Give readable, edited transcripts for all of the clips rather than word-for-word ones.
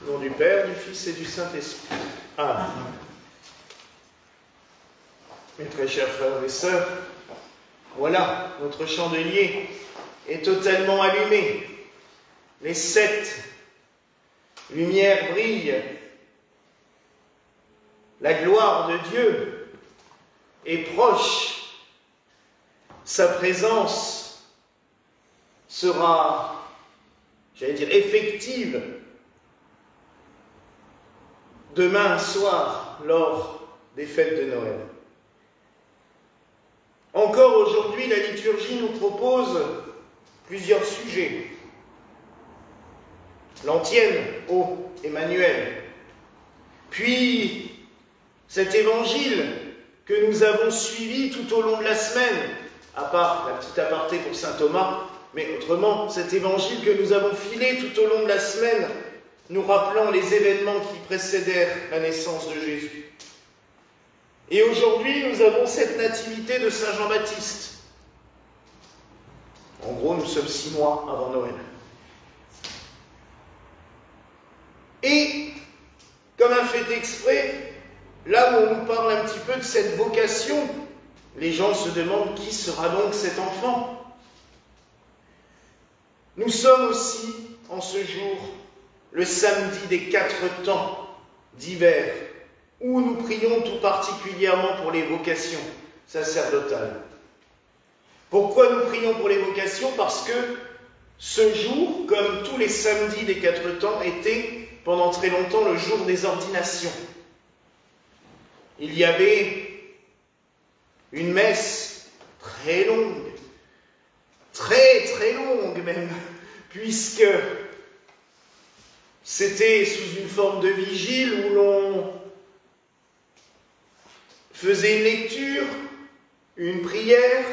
Au nom du Père, du Fils et du Saint-Esprit. Amen. Mes très chers frères et sœurs, voilà, notre chandelier est totalement allumé. Les 7 lumières brillent. La gloire de Dieu est proche. Sa présence sera, effective demain soir lors des fêtes de Noël. Encore aujourd'hui, la liturgie nous propose plusieurs sujets. L'antienne, ô Emmanuel, puis cet évangile que nous avons suivi tout au long de la semaine, à part la petite aparté pour saint Thomas, mais autrement, cet évangile que nous avons filé tout au long de la semaine, nous rappelant les événements qui précédèrent la naissance de Jésus. Et aujourd'hui, nous avons cette nativité de Saint Jean-Baptiste. En gros, nous sommes 6 mois avant Noël. Et, comme un fait exprès, là où on nous parle un petit peu de cette vocation, les gens se demandent qui sera donc cet enfant. Nous sommes aussi, en ce jour, le samedi des 4 temps d'hiver, où nous prions tout particulièrement pour les vocations sacerdotales. Pourquoi nous prions pour les vocations? Parce que ce jour, comme tous les samedis des 4 temps, était pendant très longtemps le jour des ordinations. Il y avait une messe très longue, très longue même, puisque c'était sous une forme de vigile où l'on faisait une lecture, une prière,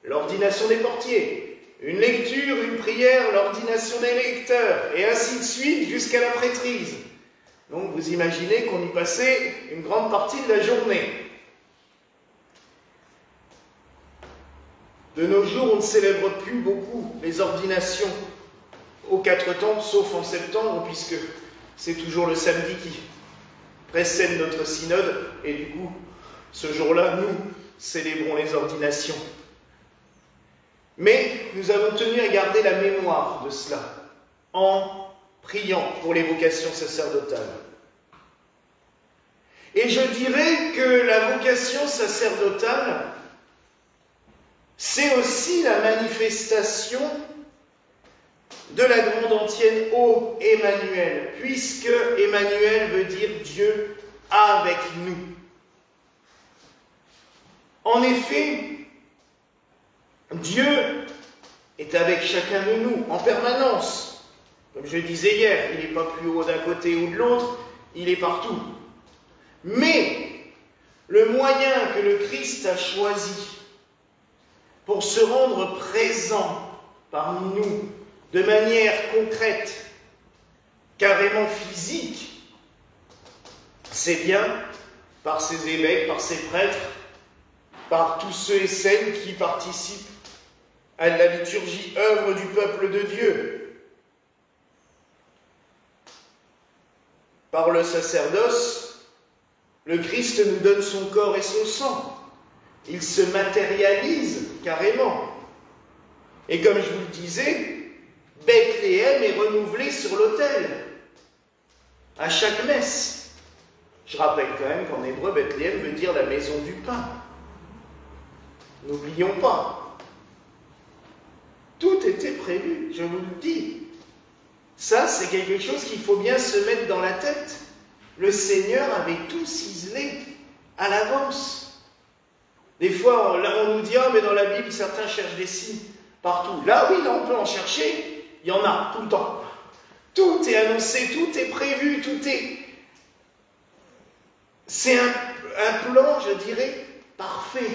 l'ordination des portiers, une lecture, une prière, l'ordination des lecteurs, et ainsi de suite jusqu'à la prêtrise. Donc vous imaginez qu'on y passait une grande partie de la journée. De nos jours, on ne célèbre plus beaucoup les ordinations aux 4 temps, sauf en septembre, puisque c'est toujours le samedi qui précède notre synode, et du coup, ce jour-là, nous célébrons les ordinations. Mais nous avons tenu à garder la mémoire de cela, en priant pour les vocations sacerdotales. Et je dirais que la vocation sacerdotale, c'est aussi la manifestation de la grande antienne ô Emmanuel, puisque Emmanuel veut dire Dieu avec nous. En effet, Dieu est avec chacun de nous en permanence. Comme je disais hier, il n'est pas plus haut d'un côté ou de l'autre, il est partout. Mais le moyen que le Christ a choisi pour se rendre présent parmi nous de manière concrète, carrément physique, c'est bien par ses évêques, par ses prêtres, par tous ceux et celles qui participent à la liturgie, œuvre du peuple de Dieu. Par le sacerdoce, le Christ nous donne son corps et son sang. Il se matérialise carrément. Et comme je vous le disais, Bethléem est renouvelé sur l'autel, à chaque messe. Je rappelle quand même qu'en hébreu, Bethléem veut dire la maison du pain. N'oublions pas. Tout était prévu, je vous le dis. Ça, c'est quelque chose qu'il faut bien se mettre dans la tête. Le Seigneur avait tout ciselé à l'avance. Des fois, on nous dit, mais dans la Bible, certains cherchent des signes partout. Là, oui, là, on peut en chercher. Il y en a tout le temps. Tout est annoncé, tout est prévu, tout est... C'est un plan, je dirais, parfait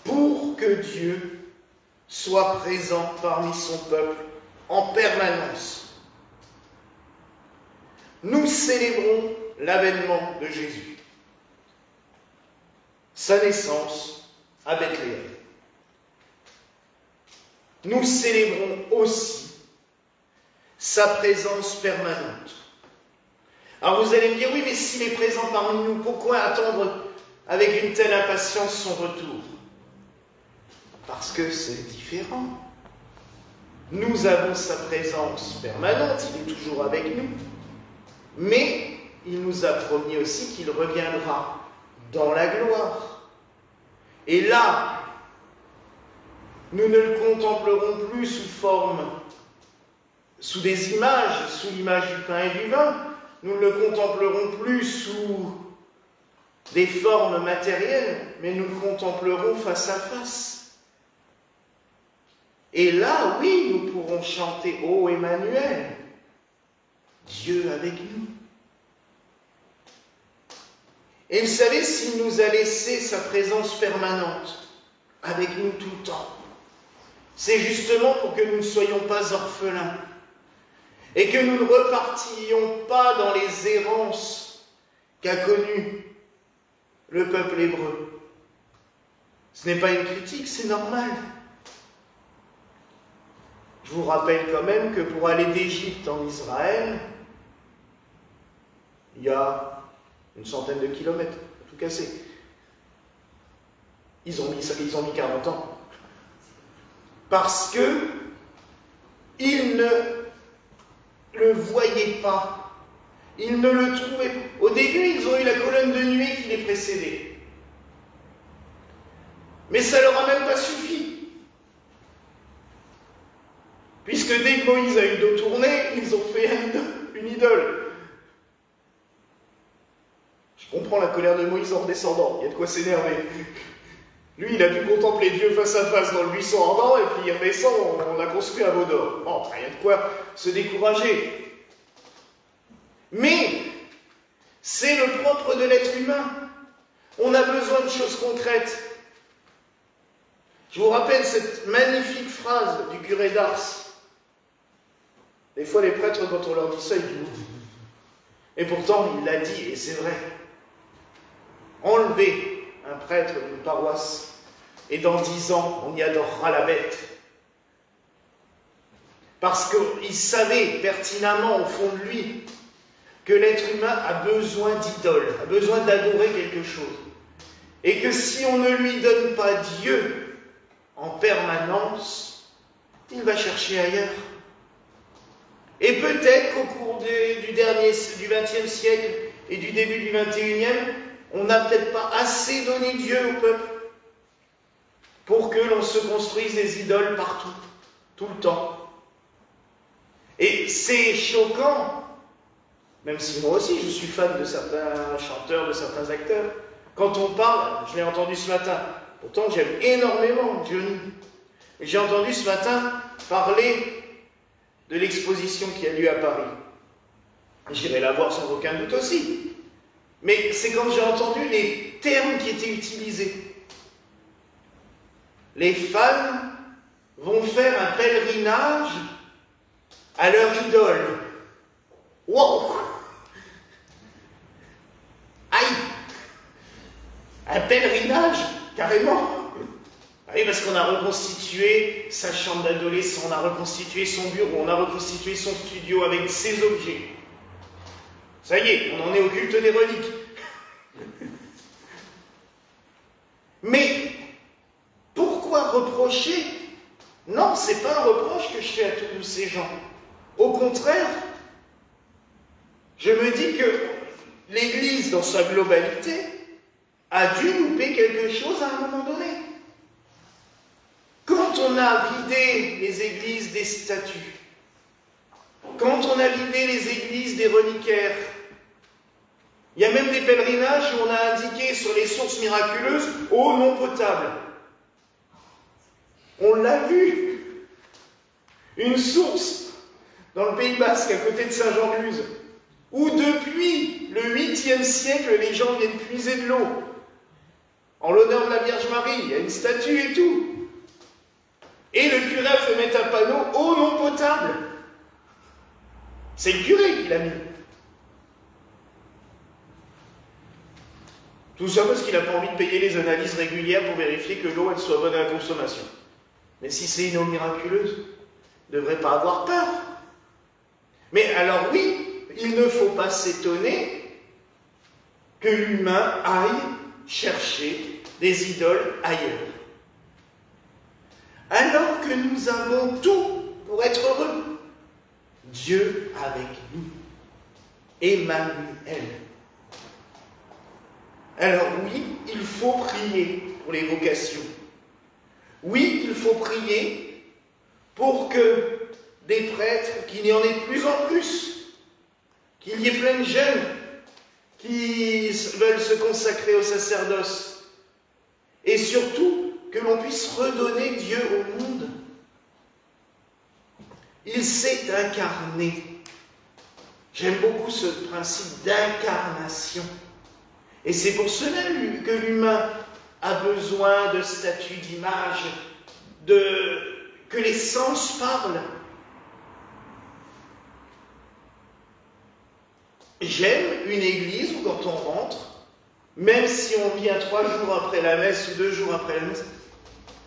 pour que Dieu soit présent parmi son peuple en permanence. Nous célébrons l'avènement de Jésus, sa naissance à Bethléem. Nous célébrons aussi sa présence permanente. Alors vous allez me dire, oui, mais s'il est présent parmi nous, pourquoi attendre avec une telle impatience son retour? Parce que c'est différent. Nous avons sa présence permanente, il est toujours avec nous, mais il nous a promis aussi qu'il reviendra dans la gloire. Et là, nous ne le contemplerons plus sous des images, sous l'image du pain et du vin, nous ne le contemplerons plus sous des formes matérielles, mais nous le contemplerons face à face. Et là, oui, nous pourrons chanter « Ô Emmanuel, Dieu avec nous ». Et vous savez, s'il nous a laissé sa présence permanente avec nous tout le temps, c'est justement pour que nous ne soyons pas orphelins et que nous ne repartions pas dans les errances qu'a connues le peuple hébreu. Ce n'est pas une critique, c'est normal. Je vous rappelle quand même que pour aller d'Égypte en Israël, il y a une centaine de kilomètres, tout cassé. Ils ont mis 40 ans. Parce que ils ne le voyaient pas. Ils ne le trouvaient pas. Au début, ils ont eu la colonne de nuée qui les précédait. Mais ça ne leur a même pas suffi. Puisque dès que Moïse a eu le dos tourné, ils ont fait une idole. Je comprends la colère de Moïse en redescendant, il y a de quoi s'énerver. Lui, il a pu contempler Dieu face à face dans le buisson ardent, et puis il redescend, on a construit un veau d'or. Bon, il y a de quoi se décourager. Mais, c'est le propre de l'être humain. On a besoin de choses concrètes. Je vous rappelle cette magnifique phrase du curé d'Ars. Des fois, les prêtres, quand on leur dit ça, ils disent « Et pourtant, il l'a dit, et c'est vrai. Enlevez un prêtre d'une paroisse, et dans 10 ans, on y adorera la bête. » Parce qu'il savait pertinemment, au fond de lui, que l'être humain a besoin d'idoles, a besoin d'adorer quelque chose. Et que si on ne lui donne pas Dieu en permanence, il va chercher ailleurs. Et peut-être qu'au cours du XXe siècle et du début du XXIe, on n'a peut-être pas assez donné Dieu au peuple pour que l'on se construise des idoles partout, tout le temps. Et c'est choquant, même si moi aussi je suis fan de certains chanteurs, de certains acteurs, quand on parle, je l'ai entendu ce matin, pourtant j'aime énormément Johnny, mais j'ai entendu ce matin parler de l'exposition qui a lieu à Paris. J'irai la voir sans aucun doute aussi. Mais c'est quand j'ai entendu les termes qui étaient utilisés. Les fans vont faire un pèlerinage à leur idole. Wow! Aïe! Un pèlerinage, carrément! Oui, parce qu'on a reconstitué sa chambre d'adolescent, on a reconstitué son bureau, on a reconstitué son studio avec ses objets. Ça y est, on en est au culte des reliques. Mais, pourquoi reprocher? Non, c'est pas un reproche que je fais à tous ces gens. Au contraire, je me dis que l'Église, dans sa globalité, a dû louper quelque chose à un moment donné. Quand on a vidé les églises des statues, quand on a vidé les églises des reliquaires, il y a même des pèlerinages où on a indiqué sur les sources miraculeuses « eau non potable ». On l'a vu. Une source dans le Pays Basque, à côté de Saint-Jean-de-Luz, où depuis le 8e siècle, les gens viennent puiser de l'eau. En l'honneur de la Vierge Marie, il y a une statue et tout. Et le curé a fait mettre un panneau « eau non potable ». C'est le curé qui l'a mis. Tout ça parce qu'il n'a pas envie de payer les analyses régulières pour vérifier que l'eau elle soit bonne à la consommation. Mais si c'est une eau miraculeuse, il ne devrait pas avoir peur. Mais alors oui, il ne faut pas s'étonner que l'humain aille chercher des idoles ailleurs. Alors que nous avons tout pour être heureux. Dieu avec nous. Emmanuel. Alors oui, il faut prier pour les vocations. Oui, il faut prier pour que des prêtres, qu'il y en ait de plus en plus, qu'il y ait plein de jeunes qui veulent se consacrer au sacerdoce, et surtout que l'on puisse redonner Dieu au monde. Il s'est incarné. J'aime beaucoup ce principe d'incarnation. Et c'est pour cela que l'humain a besoin de statues, d'images, que les sens parlent. J'aime une église où quand on rentre, même si on vient 3 jours après la messe ou 2 jours après la messe,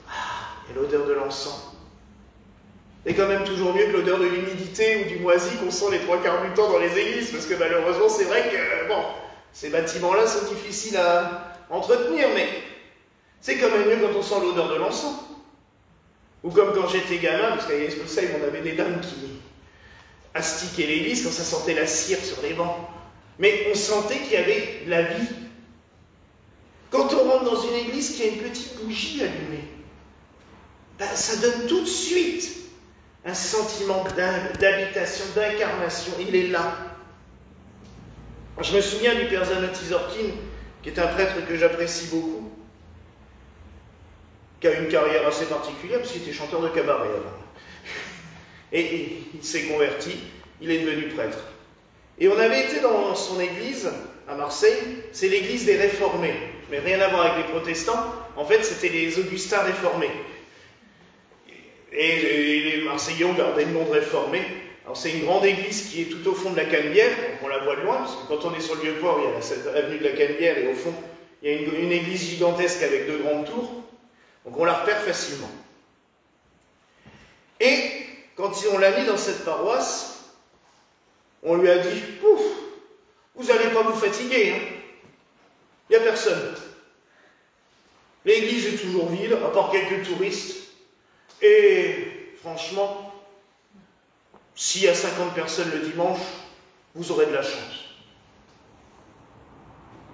il y a l'odeur de l'encens. C'est quand même toujours mieux que l'odeur de l'humidité ou du moisi qu'on sent les 3/4 du temps dans les églises, parce que malheureusement c'est vrai que, ces bâtiments-là sont difficiles à entretenir, mais c'est quand même mieux quand on sent l'odeur de l'encens. Ou comme quand j'étais gamin, parce qu'à Espoussaille, on avait des dames qui astiquaient l'église quand ça sentait la cire sur les bancs. Mais on sentait qu'il y avait de la vie. Quand on rentre dans une église qui a une petite bougie allumée, ça donne tout de suite un sentiment d'habitation, d'incarnation. Il est là. Je me souviens du père Zanotti Zorkin, qui est un prêtre que j'apprécie beaucoup, qui a une carrière assez particulière, parce qu'il était chanteur de cabaret avant. Et il s'est converti, il est devenu prêtre. Et on avait été dans son église, à Marseille, c'est l'église des réformés. Mais rien à voir avec les protestants, en fait c'était les augustins réformés. Et les Marseillais ont gardé le nom de réformés. Alors c'est une grande église qui est tout au fond de la Canebière, donc on la voit de loin, parce que quand on est sur le Vieux-Port, il y a cette avenue de la Canebière, et au fond, il y a une église gigantesque avec 2 grandes tours, donc on la repère facilement. Et quand on l'a mis dans cette paroisse, on lui a dit, pouf, vous n'allez pas vous fatiguer, hein. Il n'y a personne. L'église est toujours vide, à part quelques touristes, et franchement, s'il y a 50 personnes le dimanche, vous aurez de la chance.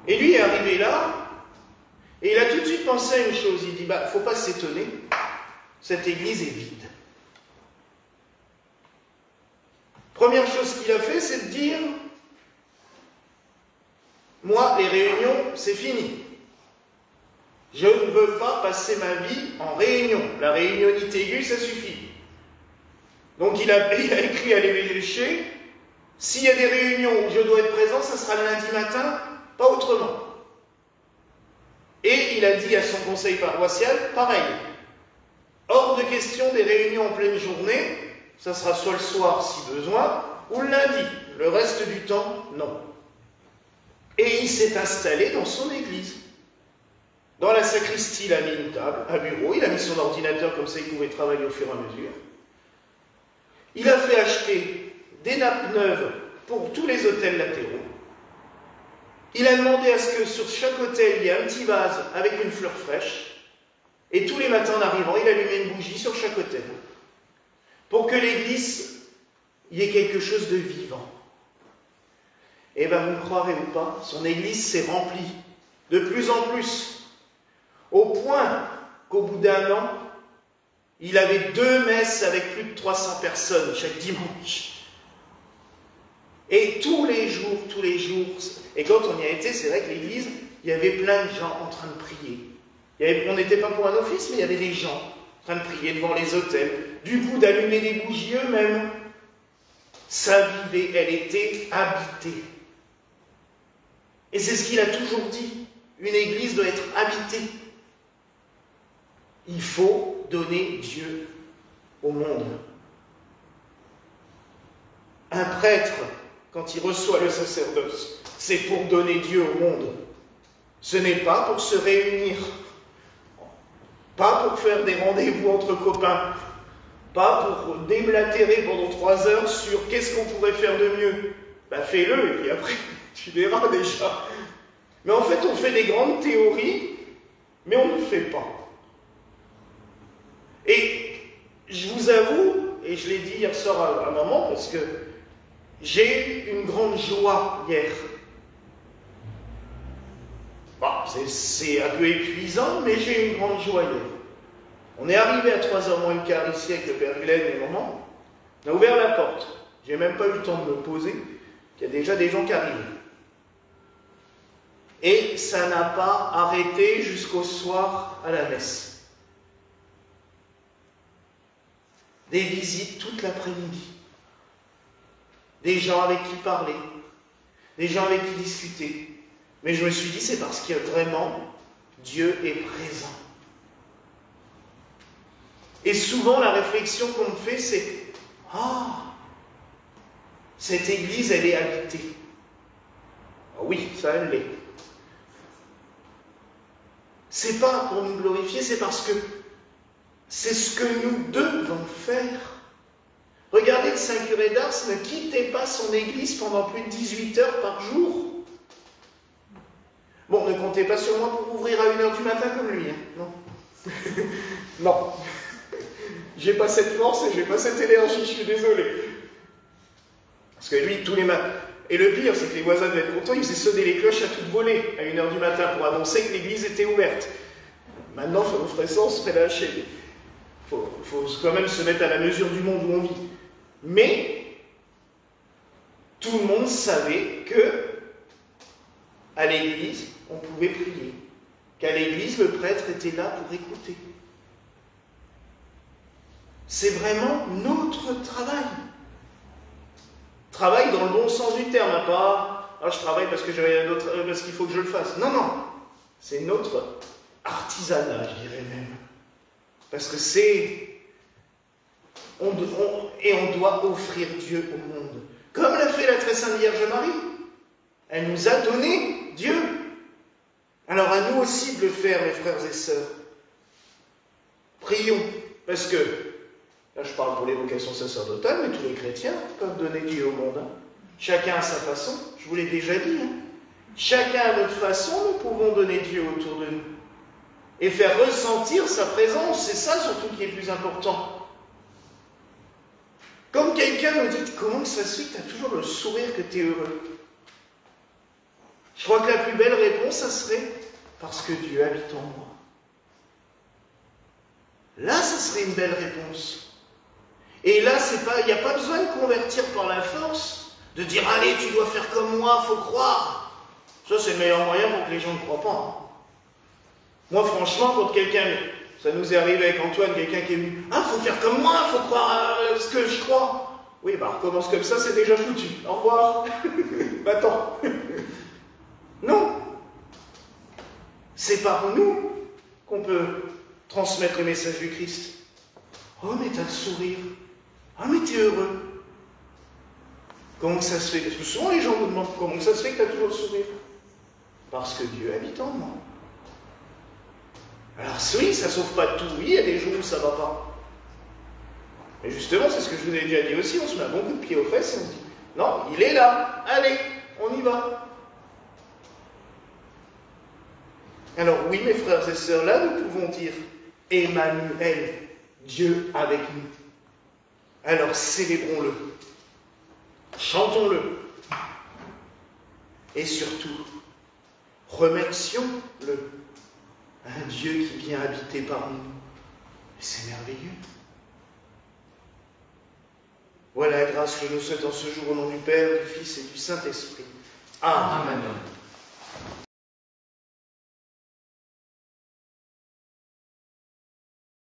Et lui est arrivé là, et il a tout de suite pensé à une chose. Il dit, faut pas s'étonner, cette église est vide. Première chose qu'il a fait, c'est de dire, moi, les réunions, c'est fini. Je ne veux pas passer ma vie en réunion. La réunionite aiguë, ça suffit. Donc il a écrit à l'évêché, s'il y a des réunions où je dois être présent, ça sera le lundi matin, pas autrement. Et il a dit à son conseil paroissial, pareil, hors de question des réunions en pleine journée, ça sera soit le soir si besoin, ou le lundi. Le reste du temps, non. Et il s'est installé dans son église. Dans la sacristie, il a mis une table, un bureau, il a mis son ordinateur, comme ça il pouvait travailler au fur et à mesure. Il a fait acheter des nappes neuves pour tous les autels latéraux. Il a demandé à ce que sur chaque autel, il y ait un petit vase avec une fleur fraîche. Et tous les matins en arrivant, il allumait une bougie sur chaque autel. Pour que l'église, il y ait quelque chose de vivant. Et bien, vous me croirez ou pas, son église s'est remplie de plus en plus. Au point qu'au bout d'1 an, il avait 2 messes avec plus de 300 personnes chaque dimanche. Et tous les jours, et quand on y a été, c'est vrai que l'église, il y avait plein de gens en train de prier. On n'était pas pour un office, mais il y avait des gens en train de prier devant les autels, du coup d'allumer des bougies eux-mêmes. Ça vivait, elle était habitée. Et c'est ce qu'il a toujours dit, une église doit être habitée. Il faut donner Dieu au monde. Un prêtre, quand il reçoit le sacerdoce, c'est pour donner Dieu au monde. Ce n'est pas pour se réunir, pas pour faire des rendez-vous entre copains, pas pour déblatérer pendant 3 heures sur qu'est-ce qu'on pourrait faire de mieux. Ben fais-le, et puis après, tu verras déjà. Mais en fait, on fait des grandes théories, mais on ne le fait pas. Et je vous avoue, et je l'ai dit hier soir à maman, parce que j'ai eu une grande joie hier. Bon, c'est un peu épuisant, mais j'ai eu une grande joie hier. On est arrivé à 3h moins le quart ici avec le père Glenn et maman. On a ouvert la porte. J'ai même pas eu le temps de me poser. Il y a déjà des gens qui arrivent. Et ça n'a pas arrêté jusqu'au soir à la messe. Des visites toute l'après-midi. Des gens avec qui parler. Des gens avec qui discuter. Mais je me suis dit, c'est parce que vraiment, Dieu est présent. Et souvent, la réflexion qu'on me fait, c'est « Ah, cette église, elle est habitée. » Ah oui, ça, elle l'est. C'est pas pour nous glorifier, c'est parce que c'est ce que nous devons faire. Regardez le Saint-Curé d'Ars ne quittait pas son église pendant plus de 18 heures par jour. Bon, ne comptez pas sur moi pour ouvrir à 1h du matin comme lui, hein. Non. Non. J'ai pas cette force et j'ai pas cette énergie, je suis désolé. Parce que lui, tous les matins. Et le pire, c'est que les voisins devaient être contents, ils faisaient sonner les cloches à toute volée à 1h du matin pour annoncer que l'église était ouverte. Maintenant, on ferait ça, on se ferait lâcher. Il faut quand même se mettre à la mesure du monde où on vit. Mais, tout le monde savait que, à l'église, on pouvait prier. Qu'à l'église, le prêtre était là pour écouter. C'est vraiment notre travail. Travail dans le bon sens du terme, hein, pas « je travaille parce que j'ai rien d'autre, parce qu'il faut que je le fasse ». Non, non. C'est notre artisanat, je dirais même. Parce que c'est... on doit offrir Dieu au monde. Comme l'a fait la très sainte Vierge Marie. Elle nous a donné Dieu. Alors à nous aussi de le faire, mes frères et sœurs. Prions. Parce que, là je parle pour les vocations sacerdotales, mais tous les chrétiens peuvent donner Dieu au monde. Hein. Chacun à sa façon. Je vous l'ai déjà dit. Hein. Chacun à notre façon, nous pouvons donner Dieu autour de nous. Et faire ressentir sa présence. C'est ça surtout qui est plus important. Comme quelqu'un nous dit, comment ça se fait que tu as toujours le sourire, que tu es heureux? Je crois que la plus belle réponse, ça serait parce que Dieu habite en moi. Là, ça serait une belle réponse. Et là, il n'y a pas besoin de convertir par la force, de dire, allez, tu dois faire comme moi, faut croire. Ça, c'est le meilleur moyen pour que les gens ne croient pas. Hein. Moi, franchement, quand quelqu'un, ça nous est arrivé avec Antoine, quelqu'un qui est venu, faut faire comme moi, faut croire à ce que je crois. Oui, on recommence comme ça, c'est déjà foutu. Au revoir. Va-t'en. Non. C'est par nous qu'on peut transmettre le message du Christ. Oh, mais t'as le sourire. Ah, mais t'es heureux. Comment ça se fait? Parce que souvent les gens nous demandent comment ça se fait que t'as toujours le sourire. Parce que Dieu habite en moi. Alors oui, ça ne sauve pas de tout. Oui, il y a des jours où ça ne va pas. Mais justement, c'est ce que je vous ai déjà dit aussi, on se met un bon coup de pied aux fesses et on se dit, non, il est là, allez, on y va. Alors oui, mes frères et sœurs, là, nous pouvons dire, Emmanuel, Dieu avec nous. Alors célébrons-le, chantons-le, et surtout, remercions-le. Un Dieu qui vient habiter parmi nous. C'est merveilleux. Voilà la grâce que je nous souhaite en ce jour au nom du Père, du Fils et du Saint-Esprit. Amen. Amen.